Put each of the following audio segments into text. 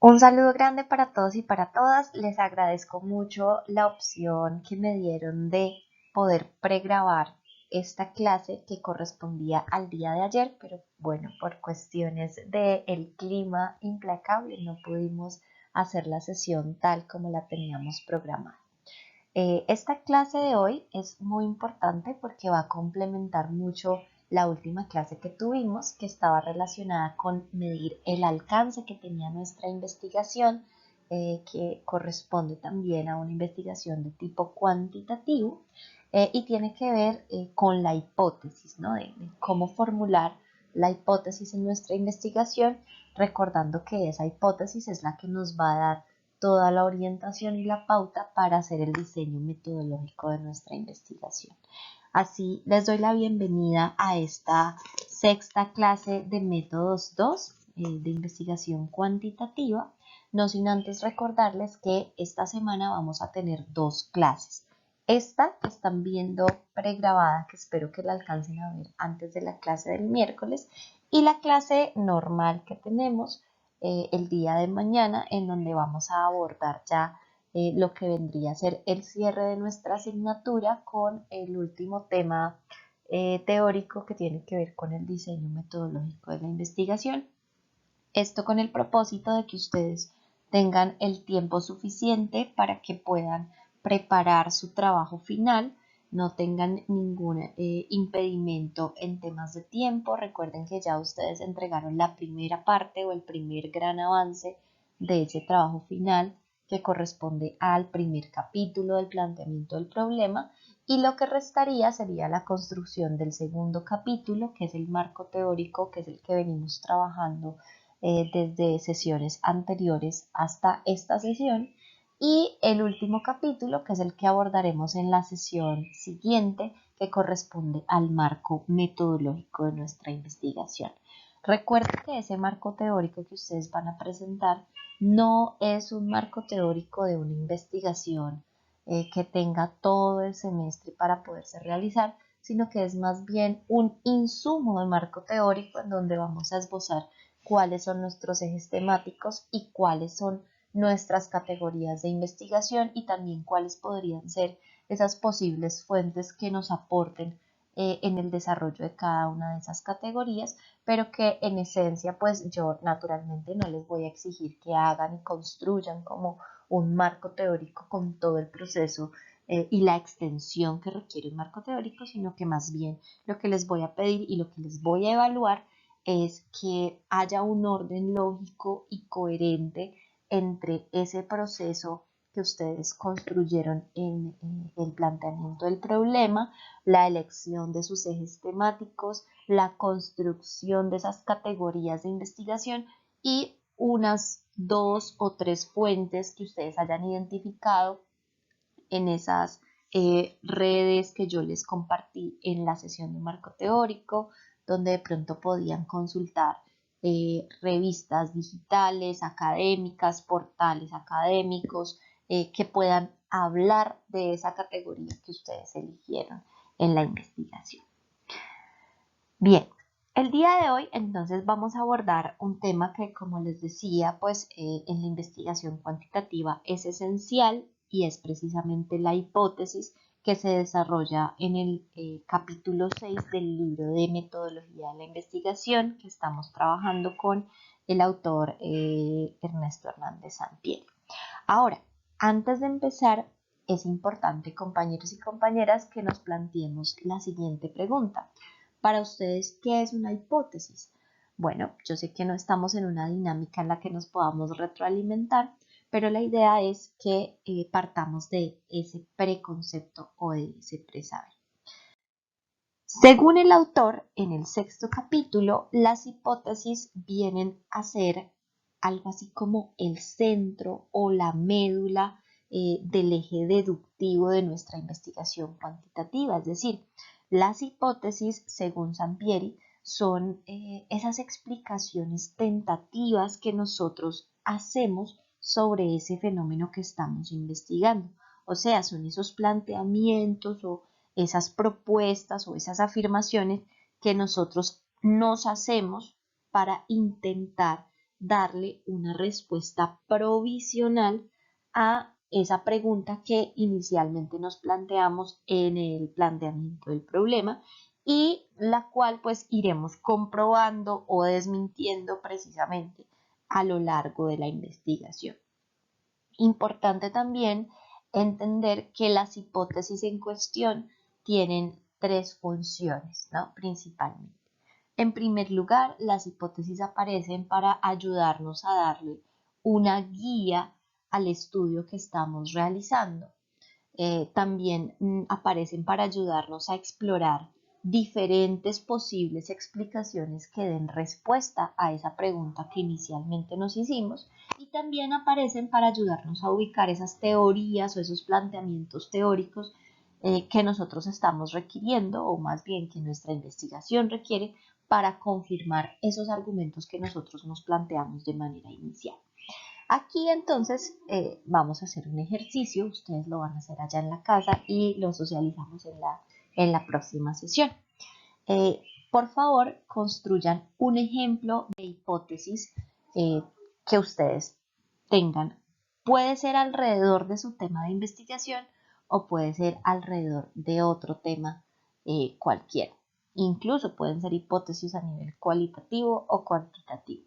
Un saludo grande para todos y para todas. Les agradezco mucho la opción que me dieron de poder pregrabar esta clase que correspondía al día de ayer, pero bueno, por cuestiones del clima implacable no pudimos hacer la sesión tal como la teníamos programada. Esta clase de hoy es muy importante porque va a complementar mucho la última clase que tuvimos, que estaba relacionada con medir el alcance que tenía nuestra investigación, que corresponde también a una investigación de tipo cuantitativo y tiene que ver con la hipótesis, ¿no? De cómo formular la hipótesis en nuestra investigación, recordando que esa hipótesis es la que nos va a dar toda la orientación y la pauta para hacer el diseño metodológico de nuestra investigación. Así les doy la bienvenida a esta sexta clase de métodos 2 de investigación cuantitativa, no sin antes recordarles que esta semana vamos a tener dos clases. Esta que están viendo pregrabada, que espero que la alcancen a ver antes de la clase del miércoles, y la clase normal que tenemos el día de mañana, en donde vamos a abordar ya lo que vendría a ser el cierre de nuestra asignatura con el último tema teórico que tiene que ver con el diseño metodológico de la investigación. Esto con el propósito de que ustedes tengan el tiempo suficiente para que puedan preparar su trabajo final, no tengan ningún impedimento en temas de tiempo. Recuerden que ya ustedes entregaron la primera parte o el primer gran avance de ese trabajo final que corresponde al primer capítulo del planteamiento del problema y lo que restaría sería la construcción del segundo capítulo, que es el marco teórico, que es el que venimos trabajando desde sesiones anteriores hasta esta sesión y el último capítulo que es el que abordaremos en la sesión siguiente que corresponde al marco metodológico de nuestra investigación. Recuerden que ese marco teórico que ustedes van a presentar no es un marco teórico de una investigación que tenga todo el semestre para poderse realizar, sino que es más bien un insumo de marco teórico en donde vamos a esbozar cuáles son nuestros ejes temáticos y cuáles son nuestras categorías de investigación y también cuáles podrían ser esas posibles fuentes que nos aporten en el desarrollo de cada una de esas categorías, pero que en esencia pues yo naturalmente no les voy a exigir que hagan y construyan como un marco teórico con todo el proceso y la extensión que requiere un marco teórico, sino que más bien lo que les voy a pedir y lo que les voy a evaluar es que haya un orden lógico y coherente entre ese proceso que ustedes construyeron en el planteamiento del problema, la elección de sus ejes temáticos, la construcción de esas categorías de investigación y unas dos o tres fuentes que ustedes hayan identificado en esas redes que yo les compartí en la sesión de marco teórico, donde de pronto podían consultar revistas digitales, académicas, portales académicos, que puedan hablar de esa categoría que ustedes eligieron en la investigación. Bien, el día de hoy entonces vamos a abordar un tema que, como les decía, pues en la investigación cuantitativa es esencial y es precisamente la hipótesis que se desarrolla en el capítulo 6 del libro de metodología de la investigación que estamos trabajando con el autor Ernesto Hernández Sampieri. Ahora, antes de empezar, es importante, compañeros y compañeras, que nos planteemos la siguiente pregunta. Para ustedes, ¿qué es una hipótesis? Bueno, yo sé que no estamos en una dinámica en la que nos podamos retroalimentar, pero la idea es que partamos de ese preconcepto o de ese presaber. Según el autor, en el sexto capítulo, las hipótesis vienen a ser algo así como el centro o la médula del eje deductivo de nuestra investigación cuantitativa. Es decir, las hipótesis, según Sampieri, son esas explicaciones tentativas que nosotros hacemos sobre ese fenómeno que estamos investigando. O sea, son esos planteamientos o esas propuestas o esas afirmaciones que nosotros nos hacemos para intentar darle una respuesta provisional a esa pregunta que inicialmente nos planteamos en el planteamiento del problema y la cual pues iremos comprobando o desmintiendo precisamente a lo largo de la investigación. Importante también entender que las hipótesis en cuestión tienen tres funciones, ¿no? Principalmente. En primer lugar, las hipótesis aparecen para ayudarnos a darle una guía al estudio que estamos realizando. También aparecen para ayudarnos a explorar diferentes posibles explicaciones que den respuesta a esa pregunta que inicialmente nos hicimos y también aparecen para ayudarnos a ubicar esas teorías o esos planteamientos teóricos que nosotros estamos requiriendo o más bien que nuestra investigación requiere para confirmar esos argumentos que nosotros nos planteamos de manera inicial. Aquí entonces vamos a hacer un ejercicio, ustedes lo van a hacer allá en la casa y lo socializamos en la próxima sesión. Por favor, construyan un ejemplo de hipótesis que ustedes tengan. Puede ser alrededor de su tema de investigación o puede ser alrededor de otro tema cualquiera. Incluso pueden ser hipótesis a nivel cualitativo o cuantitativo.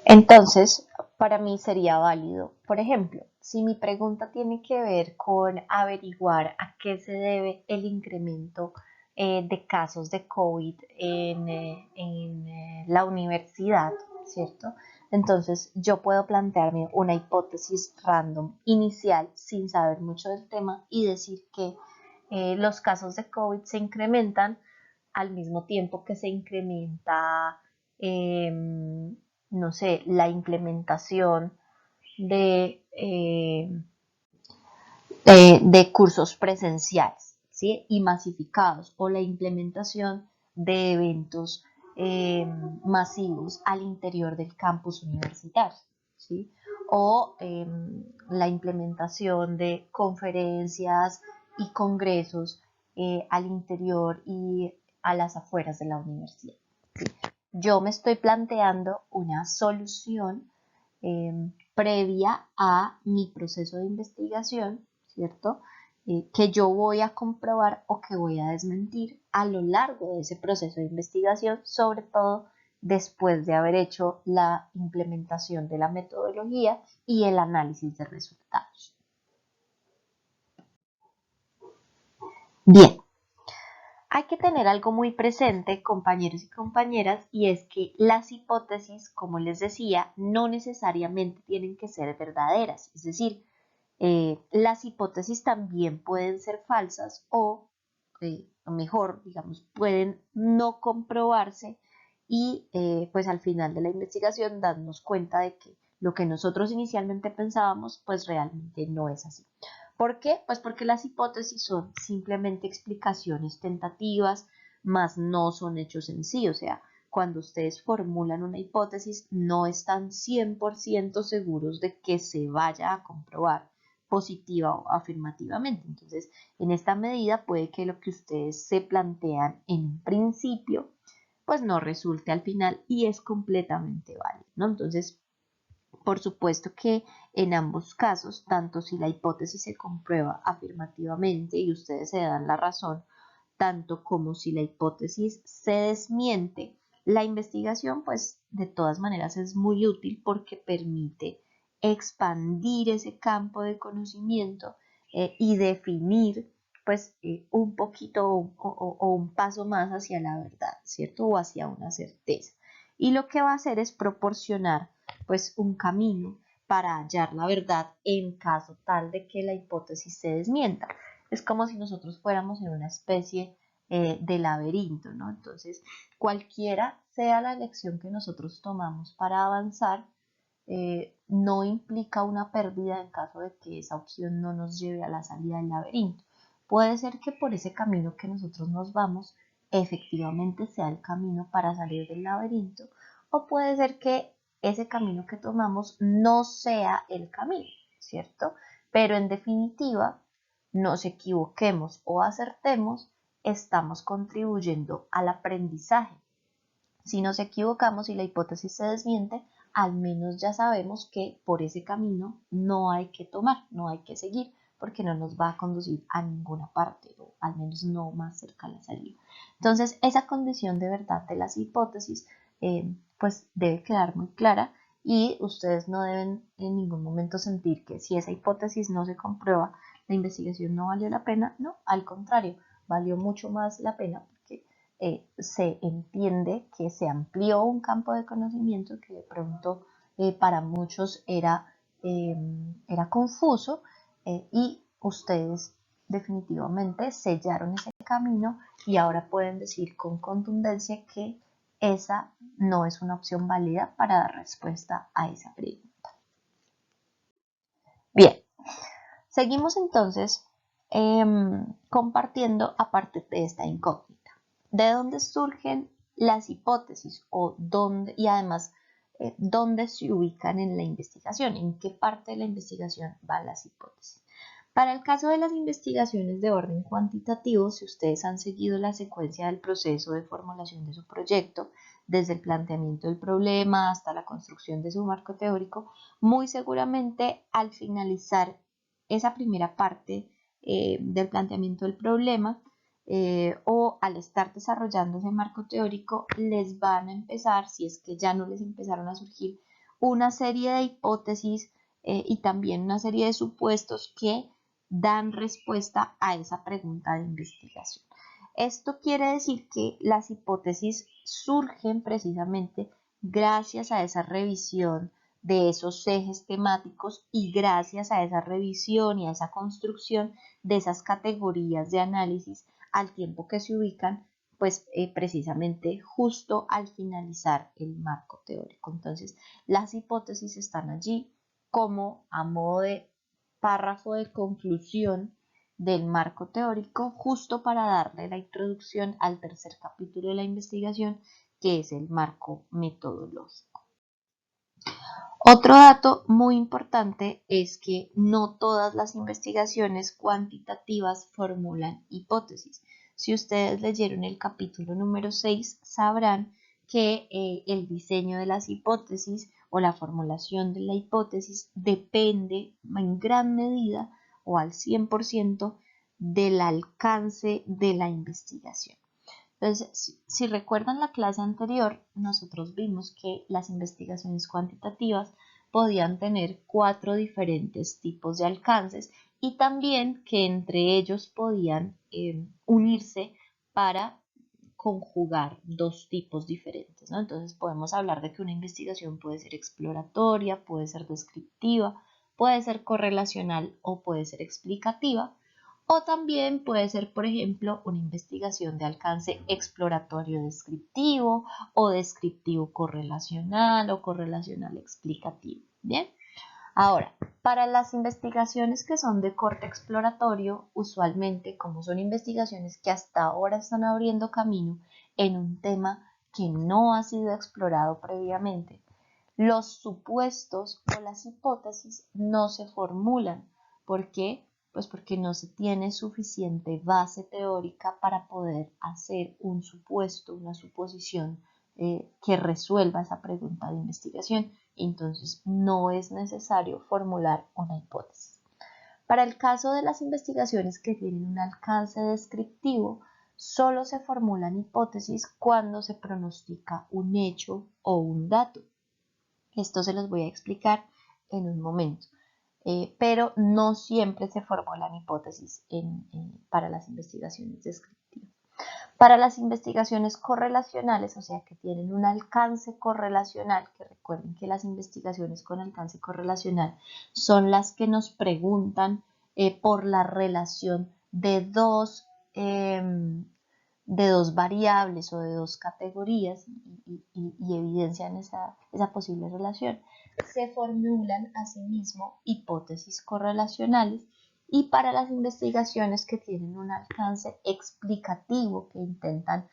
Entonces, para mí sería válido, por ejemplo, si mi pregunta tiene que ver con averiguar a qué se debe el incremento de casos de COVID en la universidad, ¿cierto? Entonces, yo puedo plantearme una hipótesis random inicial sin saber mucho del tema y decir que los casos de COVID se incrementan al mismo tiempo que se incrementa no sé, la implementación de cursos presenciales, ¿sí? Y masificados o la implementación de eventos masivos al interior del campus universitario, ¿sí? O la implementación de conferencias y congresos al interior y a las afueras de la universidad. ¿Sí? Yo me estoy planteando una solución previa a mi proceso de investigación, ¿cierto? Que yo voy a comprobar o que voy a desmentir a lo largo de ese proceso de investigación, sobre todo después de haber hecho la implementación de la metodología y el análisis de resultados. Bien, hay que tener algo muy presente, compañeros y compañeras, y es que las hipótesis, como les decía, no necesariamente tienen que ser verdaderas. Es decir, las hipótesis también pueden ser falsas o, mejor, digamos, pueden no comprobarse y pues al final de la investigación darnos cuenta de que lo que nosotros inicialmente pensábamos pues realmente no es así. ¿Por qué? Pues porque las hipótesis son simplemente explicaciones tentativas, más no son hechos en sí. O sea, cuando ustedes formulan una hipótesis, no están 100% seguros de que se vaya a comprobar positiva o afirmativamente. Entonces, en esta medida puede que lo que ustedes se plantean en un principio, pues no resulte al final y es completamente válido, ¿no? Entonces, por supuesto que en ambos casos, tanto si la hipótesis se comprueba afirmativamente y ustedes se dan la razón, tanto como si la hipótesis se desmiente, la investigación pues de todas maneras es muy útil porque permite expandir ese campo de conocimiento y definir pues un poquito o un paso más hacia la verdad, ¿cierto? O hacia una certeza. Y lo que va a hacer es proporcionar pues un camino para hallar la verdad en caso tal de que la hipótesis se desmienta. Es como si nosotros fuéramos en una especie de laberinto, ¿no? Entonces, cualquiera sea la elección que nosotros tomamos para avanzar, no implica una pérdida en caso de que esa opción no nos lleve a la salida del laberinto. Puede ser que por ese camino que nosotros nos vamos, efectivamente sea el camino para salir del laberinto, o puede ser que ese camino que tomamos no sea el camino, ¿cierto? Pero en definitiva, nos equivoquemos o acertemos, estamos contribuyendo al aprendizaje Si nos equivocamos y la hipótesis se desmiente, al menos ya sabemos que por ese camino no hay que tomar, no hay que seguir, porque no nos va a conducir a ninguna parte, o al menos no más cerca a la salida. Entonces, esa condición de verdad de las hipótesis, pues debe quedar muy clara y ustedes no deben en ningún momento sentir que si esa hipótesis no se comprueba, la investigación no valió la pena. No, al contrario, valió mucho más la pena porque se entiende que se amplió un campo de conocimiento que de pronto para muchos era confuso, y ustedes definitivamente sellaron ese camino y ahora pueden decir con contundencia que esa no es una opción válida para dar respuesta a esa pregunta. Bien, seguimos entonces compartiendo aparte de esta incógnita. ¿De dónde surgen las hipótesis o dónde, y además dónde se ubican en la investigación? ¿En qué parte de la investigación van las hipótesis? Para el caso de las investigaciones de orden cuantitativo, si ustedes han seguido la secuencia del proceso de formulación de su proyecto, desde el planteamiento del problema hasta la construcción de su marco teórico, muy seguramente al finalizar esa primera parte del planteamiento del problema, o al estar desarrollando ese marco teórico, les van a empezar, si es que ya no les empezaron a surgir, una serie de hipótesis y también una serie de supuestos que dan respuesta a esa pregunta de investigación. Esto quiere decir que las hipótesis surgen precisamente gracias a esa revisión de esos ejes temáticos y gracias a esa revisión y a esa construcción de esas categorías de análisis al tiempo que se ubican, pues precisamente justo al finalizar el marco teórico. Entonces, las hipótesis están allí como a modo de párrafo de conclusión del marco teórico, justo para darle la introducción al tercer capítulo de la investigación, que es el marco metodológico. Otro dato muy importante es que no todas las investigaciones cuantitativas formulan hipótesis. Si ustedes leyeron el capítulo número 6, sabrán que el diseño de las hipótesis o la formulación de la hipótesis depende en gran medida o al 100% del alcance de la investigación. Entonces, si recuerdan la clase anterior, nosotros vimos que las investigaciones cuantitativas podían tener 4 diferentes tipos de alcances y también que entre ellos podían unirse para conjugar 2 tipos diferentes, ¿no? Entonces podemos hablar de que una investigación puede ser exploratoria, puede ser descriptiva, puede ser correlacional o puede ser explicativa. O también puede ser, por ejemplo, una investigación de alcance exploratorio descriptivo o descriptivo correlacional o correlacional explicativo. Bien, ahora, para las investigaciones que son de corte exploratorio, usualmente, como son investigaciones que hasta ahora están abriendo camino en un tema que no ha sido explorado previamente, los supuestos o las hipótesis no se formulan. ¿Por qué? Pues porque no se tiene suficiente base teórica para poder hacer un supuesto, una suposición que resuelva esa pregunta de investigación. Entonces, no es necesario formular una hipótesis. Para el caso de las investigaciones que tienen un alcance descriptivo, solo se formulan hipótesis cuando se pronostica un hecho o un dato. Esto se los voy a explicar en un momento. Pero no siempre se formulan hipótesis para las investigaciones descriptivas. Para las investigaciones correlacionales, o sea, que tienen un alcance correlacional, que recuerden que las investigaciones con alcance correlacional son las que nos preguntan por la relación de dos variables o de dos categorías y evidencian esa posible relación. Se formulan asimismo hipótesis correlacionales, y para las investigaciones que tienen un alcance explicativo, que intentan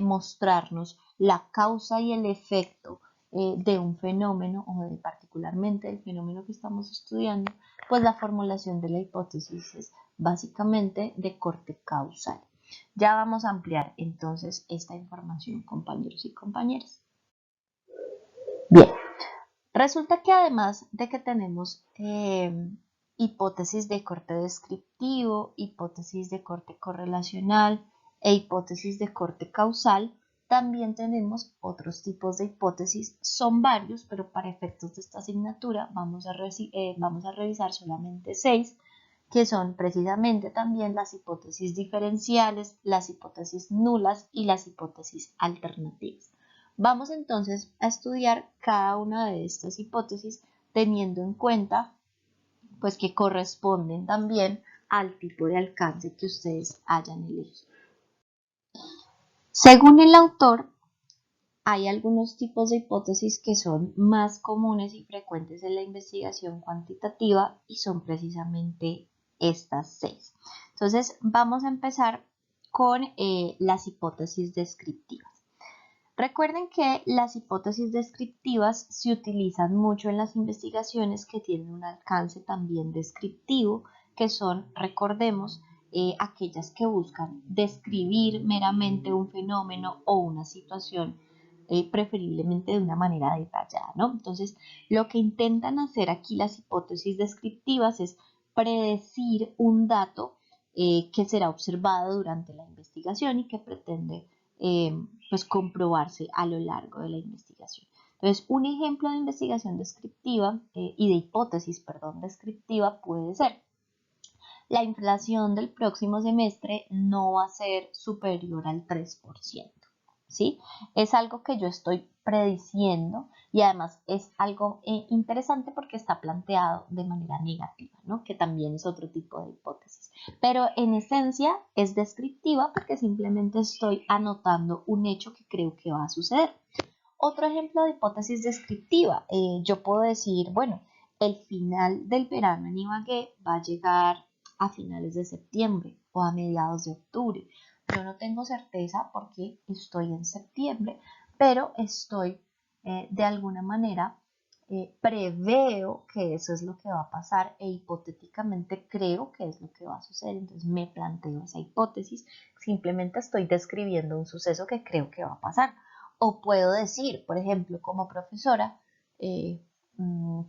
mostrarnos la causa y el efecto de un fenómeno o de particularmente del fenómeno que estamos estudiando, pues la formulación de la hipótesis es básicamente de corte causal. Ya vamos a ampliar entonces esta información, compañeros y compañeras. Bien, resulta que además de que tenemos hipótesis de corte descriptivo, hipótesis de corte correlacional e hipótesis de corte causal, también tenemos otros tipos de hipótesis, son varios, pero para efectos de esta asignatura vamos a revisar solamente 6, que son precisamente también las hipótesis diferenciales, las hipótesis nulas y las hipótesis alternativas. Vamos entonces a estudiar cada una de estas hipótesis teniendo en cuenta pues que corresponden también al tipo de alcance que ustedes hayan elegido. Según el autor, hay algunos tipos de hipótesis que son más comunes y frecuentes en la investigación cuantitativa y son precisamente estas 6. Entonces vamos a empezar con las hipótesis descriptivas. Recuerden que las hipótesis descriptivas se utilizan mucho en las investigaciones que tienen un alcance también descriptivo, que son, recordemos, aquellas que buscan describir meramente un fenómeno o una situación, preferiblemente de una manera detallada, ¿no? Entonces, lo que intentan hacer aquí las hipótesis descriptivas es predecir un dato que será observado durante la investigación y que pretende pues comprobarse a lo largo de la investigación. Entonces, un ejemplo de investigación descriptiva y de hipótesis, perdón, descriptiva puede ser: la inflación del próximo semestre no va a ser superior al 3%. ¿Sí? Es algo que yo estoy prediciendo y además es algo interesante porque está planteado de manera negativa, ¿no? Que también es otro tipo de hipótesis. Pero en esencia es descriptiva porque simplemente estoy anotando un hecho que creo que va a suceder. Otro ejemplo de hipótesis descriptiva, yo puedo decir, bueno, el final del verano en Ibagué va a llegar a finales de septiembre o a mediados de octubre. Yo no tengo certeza porque estoy en septiembre, pero estoy de alguna manera preveo que eso es lo que va a pasar e hipotéticamente creo que es lo que va a suceder. Entonces me planteo esa hipótesis, simplemente estoy describiendo un suceso que creo que va a pasar. O puedo decir, por ejemplo, como profesora,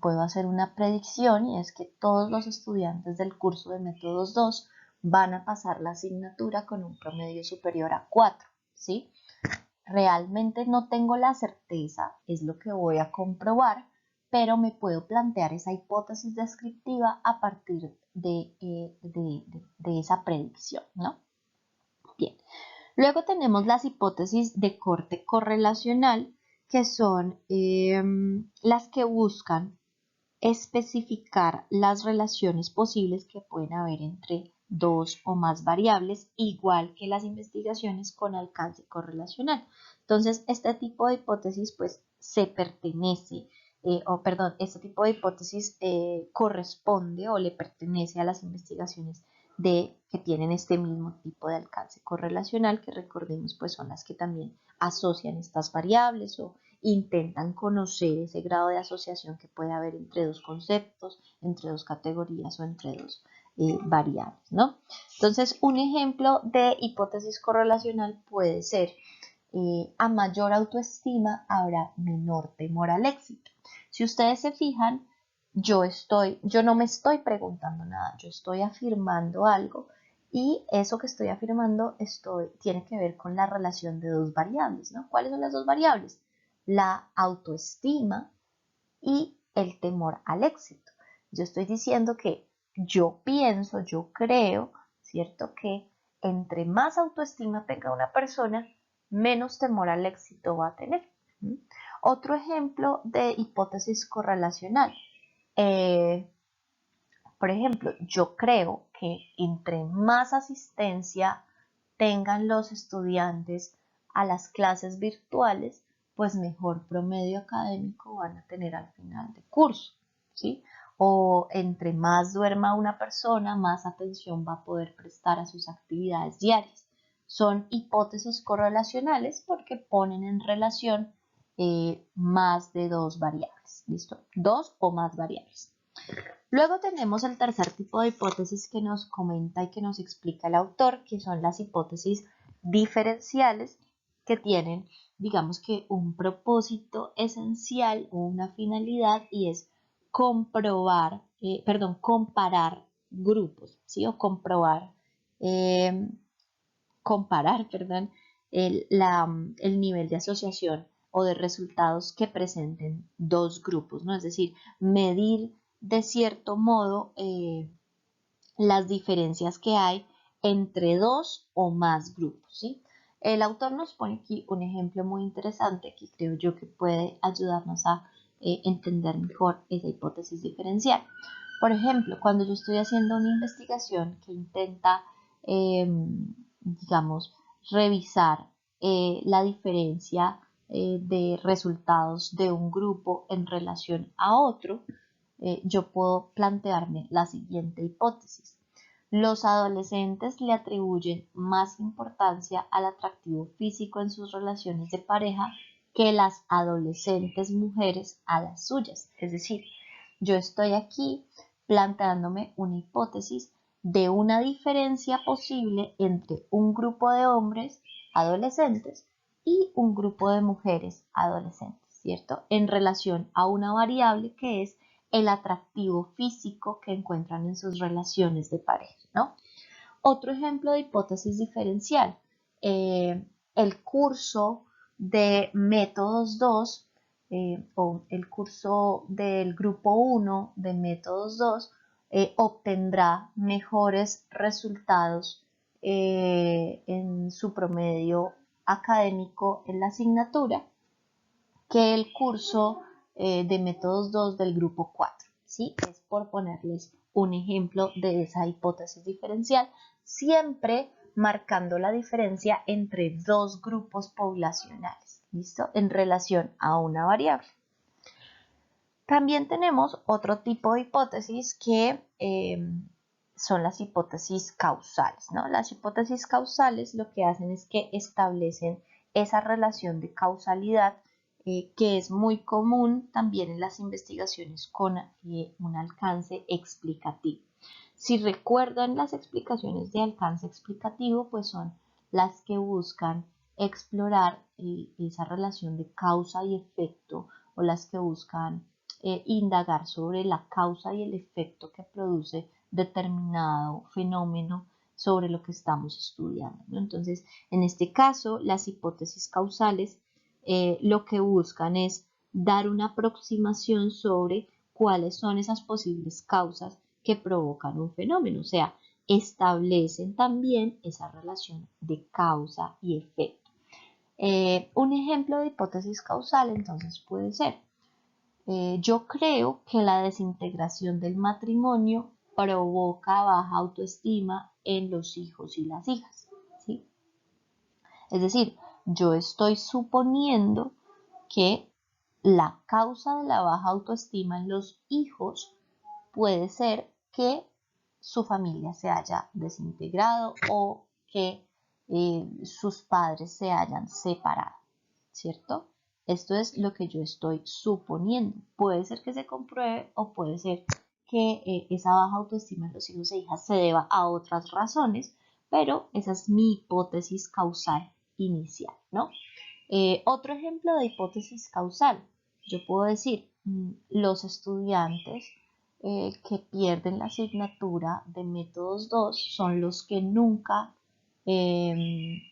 puedo hacer una predicción y es que todos los estudiantes del curso de métodos 2 van a pasar la asignatura con un promedio superior a 4, ¿sí? Realmente no tengo la certeza, es lo que voy a comprobar, pero me puedo plantear esa hipótesis descriptiva a partir de esa predicción, ¿no? Bien. Luego tenemos las hipótesis de corte correlacional, que son las que buscan especificar las relaciones posibles que pueden haber entre dos o más variables, igual que las investigaciones con alcance correlacional. Entonces, este tipo de hipótesis pues se pertenece, este tipo de hipótesis corresponde o le pertenece a las investigaciones que tienen este mismo tipo de alcance correlacional, que recordemos pues son las que también asocian estas variables o intentan conocer ese grado de asociación que puede haber entre dos conceptos, entre dos categorías o entre dos variables, ¿no? Entonces, un ejemplo de hipótesis correlacional puede ser a mayor autoestima habrá menor temor al éxito. Si ustedes se fijan, yo no me estoy preguntando nada, yo estoy afirmando algo y eso que estoy afirmando tiene que ver con la relación de dos variables, ¿no? ¿Cuáles son las dos variables? La autoestima y el temor al éxito. Yo estoy diciendo que yo pienso, yo creo, ¿cierto? Que entre más autoestima tenga una persona, menos temor al éxito va a tener. Otro ejemplo de hipótesis correlacional. Eh, por ejemplo, yo creo que entre más asistencia tengan los estudiantes a las clases virtuales, pues mejor promedio académico van a tener al final de curso, ¿sí? O entre más duerma una persona, más atención va a poder prestar a sus actividades diarias. Son hipótesis correlacionales porque ponen en relación más de dos variables, ¿listo? Dos o más variables. Luego tenemos el tercer tipo de hipótesis que nos comenta y que nos explica el autor, que son las hipótesis diferenciales, que tienen, digamos que un propósito esencial o una finalidad, y es comparar grupos, ¿sí? O eh, comparar, el nivel de asociación o de resultados que presenten dos grupos, ¿no? Es decir, medir de cierto modo las diferencias que hay entre dos o más grupos, ¿sí? El autor nos pone aquí un ejemplo muy interesante que creo yo que puede ayudarnos a entender mejor esa hipótesis diferencial. Por ejemplo, cuando yo estoy haciendo una investigación que intenta, digamos, revisar la diferencia de resultados de un grupo en relación a otro, yo puedo plantearme la siguiente hipótesis. Los adolescentes le atribuyen más importancia al atractivo físico en sus relaciones de pareja que las adolescentes mujeres a las suyas. Es decir, yo estoy aquí planteándome una hipótesis de una diferencia posible entre un grupo de hombres adolescentes y un grupo de mujeres adolescentes, ¿cierto? En relación a una variable que es el atractivo físico que encuentran en sus relaciones de pareja, ¿no? Otro ejemplo de hipótesis diferencial, el curso de métodos 2 o el curso del grupo 1 de métodos 2 obtendrá mejores resultados en su promedio académico en la asignatura que el curso de métodos 2 del grupo 4, ¿sí? Es por ponerles un ejemplo de esa hipótesis diferencial, siempre marcando la diferencia entre dos grupos poblacionales, ¿listo? En relación a una variable. También tenemos otro tipo de hipótesis que son las hipótesis causales, ¿no? Las hipótesis causales lo que hacen es que establecen esa relación de causalidad que es muy común también en las investigaciones con un alcance explicativo. Si recuerdan, las explicaciones de alcance explicativo, pues son las que buscan explorar esa relación de causa y efecto, o las que buscan indagar sobre la causa y el efecto que produce determinado fenómeno sobre lo que estamos estudiando, ¿no? Entonces, en este caso, las hipótesis causales lo que buscan es dar una aproximación sobre cuáles son esas posibles causas que provocan un fenómeno, o sea, establecen también esa relación de causa y efecto. Un ejemplo de hipótesis causal entonces puede ser, yo creo que la desintegración del matrimonio provoca baja autoestima en los hijos y las hijas, ¿sí? Es decir, yo estoy suponiendo que la causa de la baja autoestima en los hijos puede ser que su familia se haya desintegrado o que sus padres se hayan separado, ¿cierto? Esto es lo que yo estoy suponiendo. Puede ser que se compruebe o puede ser que esa baja autoestima en los hijos e hijas se deba a otras razones, pero esa es mi hipótesis causal inicial, ¿no? Otro ejemplo de hipótesis causal, yo puedo decir, los estudiantes que pierden la asignatura de métodos 2 son los que nunca eh,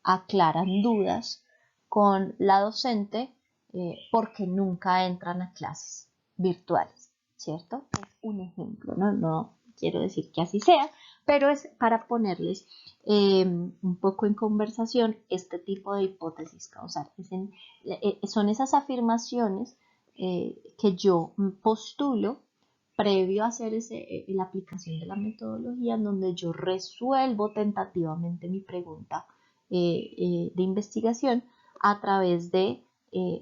aclaran dudas con la docente porque nunca entran a clases virtuales, ¿cierto? Es un ejemplo, ¿no? No quiero decir que así sea, pero es para ponerles un poco en conversación este tipo de hipótesis causal. Son esas afirmaciones que yo postulo previo a hacer la aplicación de la metodología, en donde yo resuelvo tentativamente mi pregunta de investigación a través de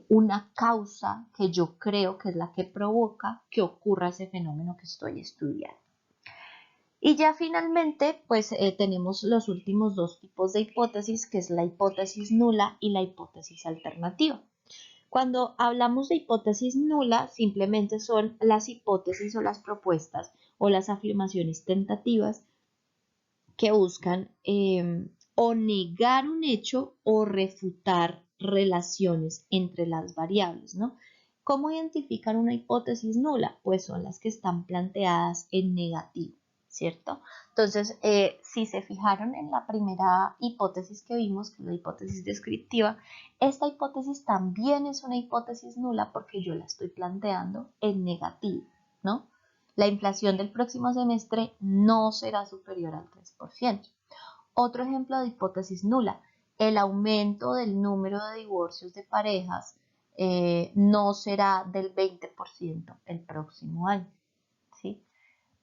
una causa que yo creo que es la que provoca que ocurra ese fenómeno que estoy estudiando. Y ya finalmente, pues tenemos los últimos dos tipos de hipótesis, que es la hipótesis nula y la hipótesis alternativa. Cuando hablamos de hipótesis nula, simplemente son las hipótesis o las propuestas o las afirmaciones tentativas que buscan o negar un hecho o refutar relaciones entre las variables, ¿no? ¿Cómo identifican una hipótesis nula? Pues son las que están planteadas en negativo, ¿cierto? Entonces, si se fijaron en la primera hipótesis que vimos, que es la hipótesis descriptiva, esta hipótesis también es una hipótesis nula porque yo la estoy planteando en negativo, ¿no? La inflación del próximo semestre no será superior al 3%. Otro ejemplo de hipótesis nula, el aumento del número de divorcios de parejas no será del 20% el próximo año, ¿sí?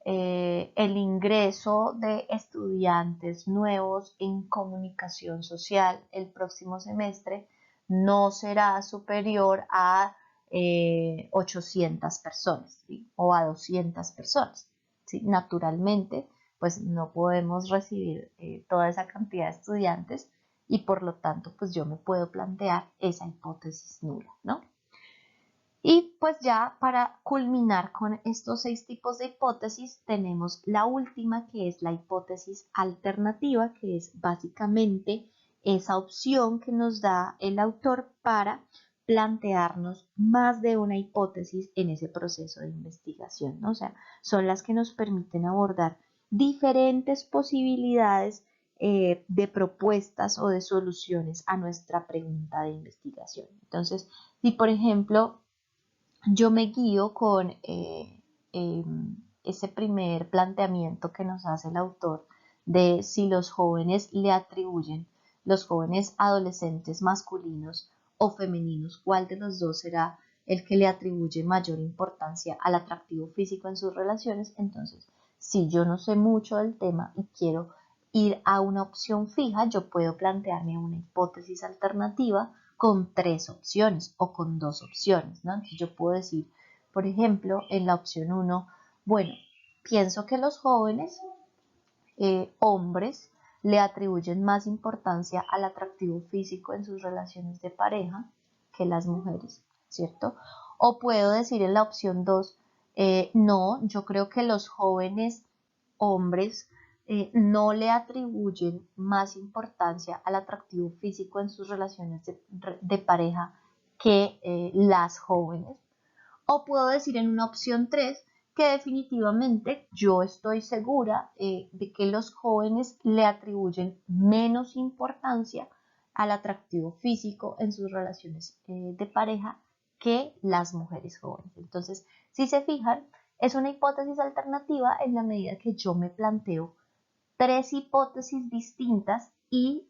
El ingreso de estudiantes nuevos en comunicación social el próximo semestre no será superior a 800 personas, ¿sí? O a 200 personas, ¿sí? Naturalmente, pues no podemos recibir toda esa cantidad de estudiantes y por lo tanto, pues yo me puedo plantear esa hipótesis nula, ¿no? Y pues ya para culminar con estos 6 tipos de hipótesis, tenemos la última que es la hipótesis alternativa, que es básicamente esa opción que nos da el autor para plantearnos más de una hipótesis en ese proceso de investigación, ¿no? O sea, son las que nos permiten abordar diferentes posibilidades de propuestas o de soluciones a nuestra pregunta de investigación. Entonces, si por ejemplo yo me guío con ese primer planteamiento que nos hace el autor de si los jóvenes le atribuyen, los jóvenes adolescentes masculinos o femeninos, cuál de los dos será el que le atribuye mayor importancia al atractivo físico en sus relaciones. Entonces, si yo no sé mucho del tema y quiero ir a una opción fija, yo puedo plantearme una hipótesis alternativa con 3 opciones o con 2 opciones, ¿no? Entonces yo puedo decir, por ejemplo, en la opción 1, bueno, pienso que los jóvenes hombres le atribuyen más importancia al atractivo físico en sus relaciones de pareja que las mujeres, ¿cierto? O puedo decir en la opción 2, no, yo creo que los jóvenes hombres no le atribuyen más importancia al atractivo físico en sus relaciones de pareja que las jóvenes. O puedo decir en una opción 3 que definitivamente yo estoy segura de que los jóvenes le atribuyen menos importancia al atractivo físico en sus relaciones de pareja que las mujeres jóvenes. Entonces, si se fijan, es una hipótesis alternativa en la medida que yo me planteo 3 hipótesis distintas y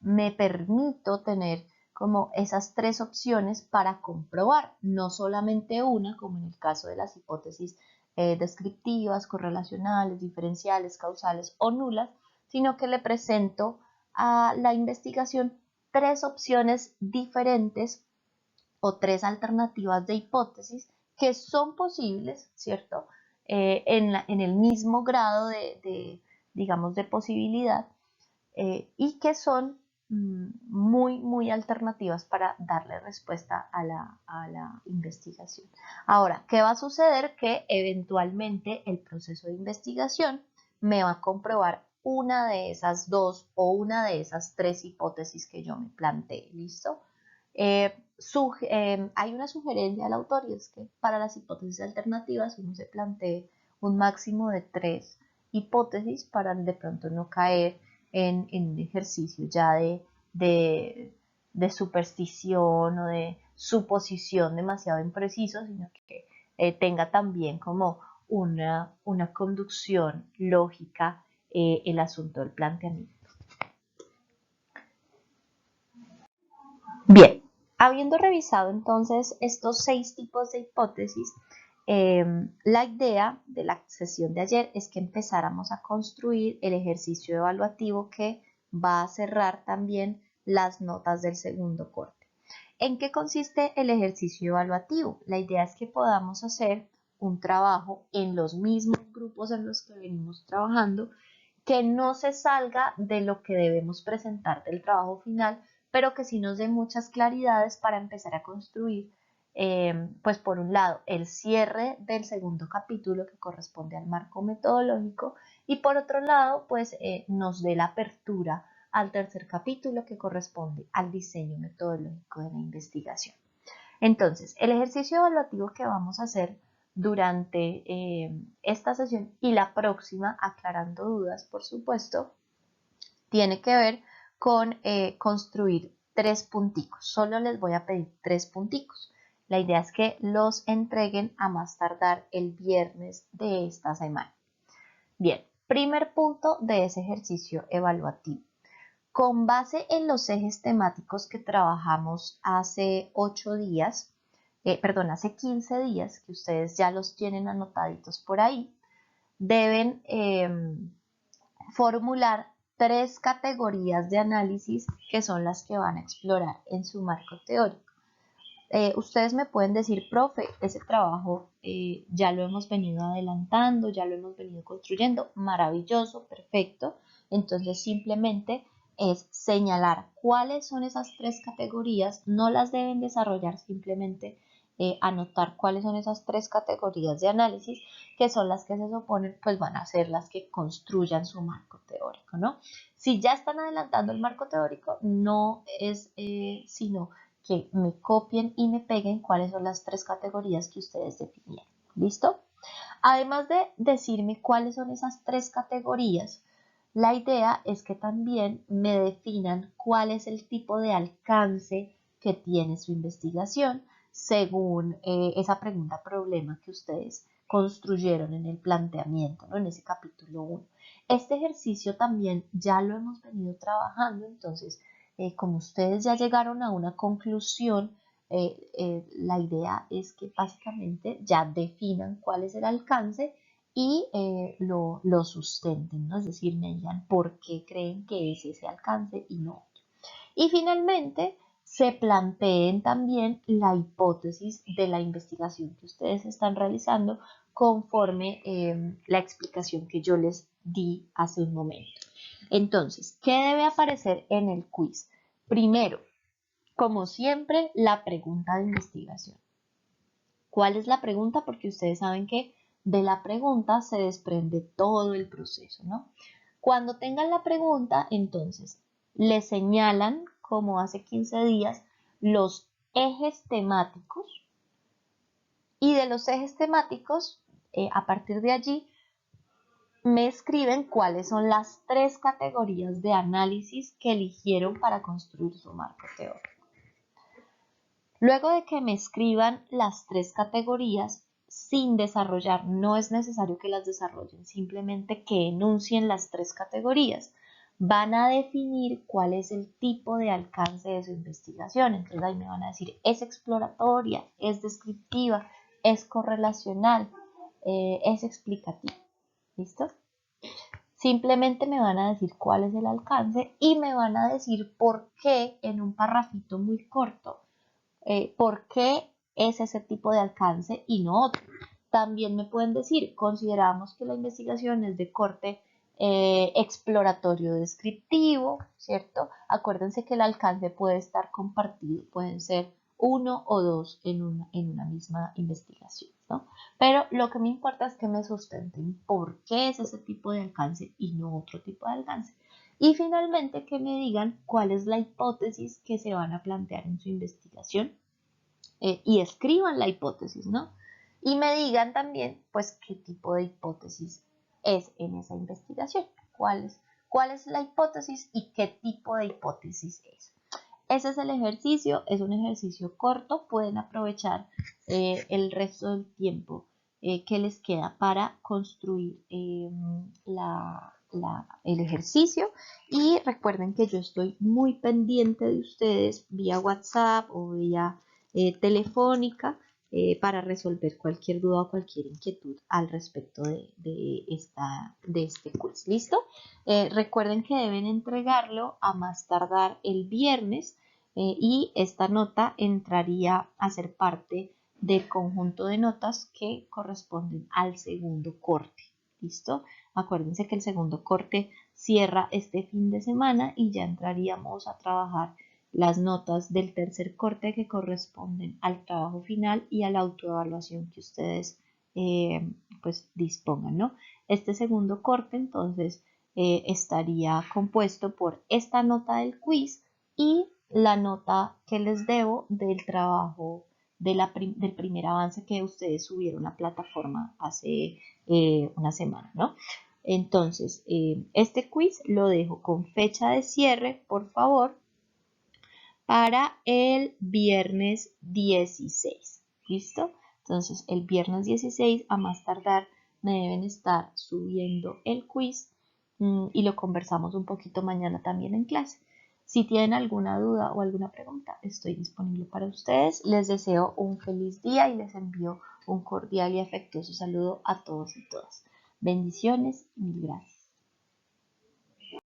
me permito tener como esas 3 opciones para comprobar, no solamente una, como en el caso de las hipótesis descriptivas, correlacionales, diferenciales, causales o nulas, sino que le presento a la investigación 3 opciones diferentes o 3 alternativas de hipótesis que son posibles, ¿cierto? En el mismo grado digamos, de posibilidad y que son muy alternativas para darle respuesta a la investigación. Ahora, ¿qué va a suceder? Que eventualmente el proceso de investigación me va a comprobar una de esas 2 o una de esas 3 hipótesis que yo me planteé, ¿listo? Hay una sugerencia del autor y es que para las hipótesis alternativas uno se plantee un máximo de 3 hipótesis para de pronto no caer en un ejercicio ya de superstición o de suposición demasiado impreciso, sino que tenga también como una conducción lógica el asunto del planteamiento. Bien, habiendo revisado entonces estos 6 tipos de hipótesis, la idea de la sesión de ayer es que empezáramos a construir el ejercicio evaluativo que va a cerrar también las notas del segundo corte. ¿En qué consiste el ejercicio evaluativo? La idea es que podamos hacer un trabajo en los mismos grupos en los que venimos trabajando, que no se salga de lo que debemos presentar del trabajo final, pero que sí nos dé muchas claridades para empezar a construir, pues por un lado, el cierre del segundo capítulo que corresponde al marco metodológico y por otro lado, pues nos dé la apertura al tercer capítulo que corresponde al diseño metodológico de la investigación. Entonces, el ejercicio evaluativo que vamos a hacer durante esta sesión y la próxima, aclarando dudas, por supuesto, tiene que ver con construir 3 punticos. Solo les voy a pedir 3 punticos. La idea es que los entreguen a más tardar el viernes de esta semana. Bien, primer punto de ese ejercicio evaluativo. Con base en los ejes temáticos que trabajamos hace 8 días, hace 15 días, que ustedes ya los tienen anotaditos por ahí, deben formular 3 categorías de análisis que son las que van a explorar en su marco teórico. Ustedes me pueden decir, profe, ese trabajo ya lo hemos venido adelantando, ya lo hemos venido construyendo, maravilloso, perfecto. Entonces simplemente es señalar cuáles son esas 3 categorías, no las deben desarrollar, simplemente anotar cuáles son esas 3 categorías de análisis que son las que se suponen pues van a ser las que construyan su marco teórico, ¿no? Si ya están adelantando el marco teórico, no es sino que me copien y me peguen cuáles son las 3 categorías que ustedes definieron. ¿Listo? Además de decirme cuáles son esas 3 categorías, la idea es que también me definan cuál es el tipo de alcance que tiene su investigación según esa pregunta problema que ustedes construyeron en el planteamiento, ¿no? En ese capítulo 1. Este ejercicio también ya lo hemos venido trabajando, entonces como ustedes ya llegaron a una conclusión, la idea es que básicamente ya definan cuál es el alcance y lo sustenten, ¿no? Es decir, me digan por qué creen que es ese alcance y no otro. Y finalmente, se planteen también la hipótesis de la investigación que ustedes están realizando conforme la explicación que yo les di hace un momento. Entonces, ¿qué debe aparecer en el quiz? Primero, como siempre, la pregunta de investigación. ¿Cuál es la pregunta? Porque ustedes saben que de la pregunta se desprende todo el proceso, ¿no? Cuando tengan la pregunta, entonces, le señalan, como hace 15 días, los ejes temáticos y de los ejes temáticos, a partir de allí, me escriben cuáles son las 3 categorías de análisis que eligieron para construir su marco teórico. Luego de que me escriban las 3 categorías sin desarrollar, no es necesario que las desarrollen, simplemente que enuncien las 3 categorías. Van a definir cuál es el tipo de alcance de su investigación. Entonces ahí me van a decir, es exploratoria, es descriptiva, es correlacional, es explicativa. ¿Listo? Simplemente me van a decir cuál es el alcance y me van a decir por qué en un parrafito muy corto. ¿Por qué es ese tipo de alcance y no otro? También me pueden decir, consideramos que la investigación es de corte exploratorio descriptivo, ¿cierto? Acuérdense que el alcance puede estar compartido, pueden ser 1 o 2 en una misma investigación, ¿no? Pero lo que me importa es que me sustenten por qué es ese tipo de alcance y no otro tipo de alcance. Y finalmente que me digan cuál es la hipótesis que se van a plantear en su investigación y escriban la hipótesis, ¿no? Y me digan también, pues, qué tipo de hipótesis es en esa investigación, cuál es la hipótesis y qué tipo de hipótesis es. Ese es el ejercicio, es un ejercicio corto, pueden aprovechar el resto del tiempo que les queda para construir el ejercicio y recuerden que yo estoy muy pendiente de ustedes vía WhatsApp o vía telefónica para resolver cualquier duda o cualquier inquietud al respecto de este quiz. ¿Listo? Recuerden que deben entregarlo a más tardar el viernes y esta nota entraría a ser parte del conjunto de notas que corresponden al segundo corte. ¿Listo? Acuérdense que el segundo corte cierra este fin de semana y ya entraríamos a trabajar las notas del tercer corte que corresponden al trabajo final y a la autoevaluación que ustedes pues dispongan, ¿no? Este segundo corte entonces estaría compuesto por esta nota del quiz y la nota que les debo del trabajo del primer avance que ustedes subieron a la plataforma hace una semana, ¿no? Entonces, este quiz lo dejo con fecha de cierre, por favor, para el viernes 16. ¿Listo? Entonces, el viernes 16, a más tardar, me deben estar subiendo el quiz y lo conversamos un poquito mañana también en clase. Si tienen alguna duda o alguna pregunta, estoy disponible para ustedes. Les deseo un feliz día y les envío un cordial y afectuoso saludo a todos y todas. Bendiciones y mil gracias.